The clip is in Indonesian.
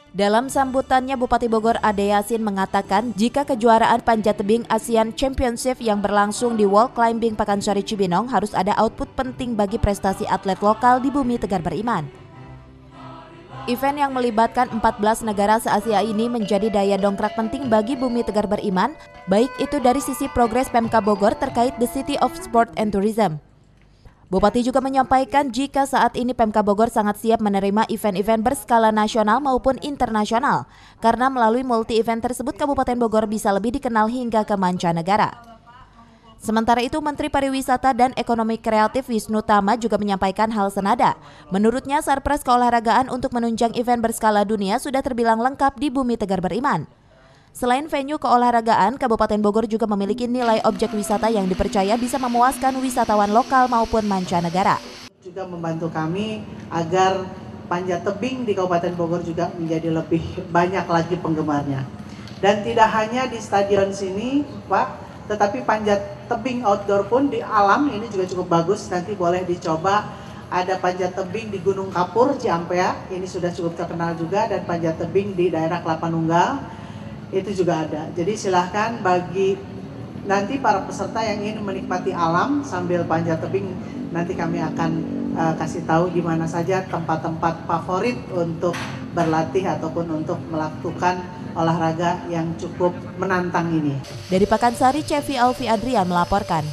Dalam sambutannya, Bupati Bogor Ade Yasin mengatakan jika kejuaraan panjat tebing Asian Championship yang berlangsung di Wall Climbing Pakansari Cibinong harus ada output penting bagi prestasi atlet lokal di bumi Tegar Beriman. Event yang melibatkan 14 negara se-Asia ini menjadi daya dongkrak penting bagi bumi Tegar Beriman, baik itu dari sisi progres Pemkab Bogor terkait The City of Sport and Tourism. Bupati juga menyampaikan jika saat ini Pemkab Bogor sangat siap menerima event-event berskala nasional maupun internasional, karena melalui multi-event tersebut Kabupaten Bogor bisa lebih dikenal hingga ke mancanegara. Sementara itu, Menteri Pariwisata dan Ekonomi Kreatif Wisnu Tama juga menyampaikan hal senada. Menurutnya, sarpres keolahragaan untuk menunjang event berskala dunia sudah terbilang lengkap di bumi Tegar Beriman. Selain venue keolahragaan, Kabupaten Bogor juga memiliki nilai objek wisata yang dipercaya bisa memuaskan wisatawan lokal maupun mancanegara. Juga membantu kami agar panjat tebing di Kabupaten Bogor juga menjadi lebih banyak lagi penggemarnya. Dan tidak hanya di stadion sini, Pak, tetapi panjat tebing outdoor pun di alam ini juga cukup bagus. Nanti boleh dicoba. Ada panjat tebing di Gunung Kapur, Ciampea, ini sudah cukup terkenal juga, dan panjat tebing di daerah Kelapa Nunggal. Itu juga ada. Jadi silahkan bagi nanti para peserta yang ingin menikmati alam sambil panjat tebing, nanti kami akan kasih tahu di mana saja tempat-tempat favorit untuk berlatih ataupun untuk melakukan olahraga yang cukup menantang ini. Dari Pakansari, Cevi Alfi Adrian melaporkan.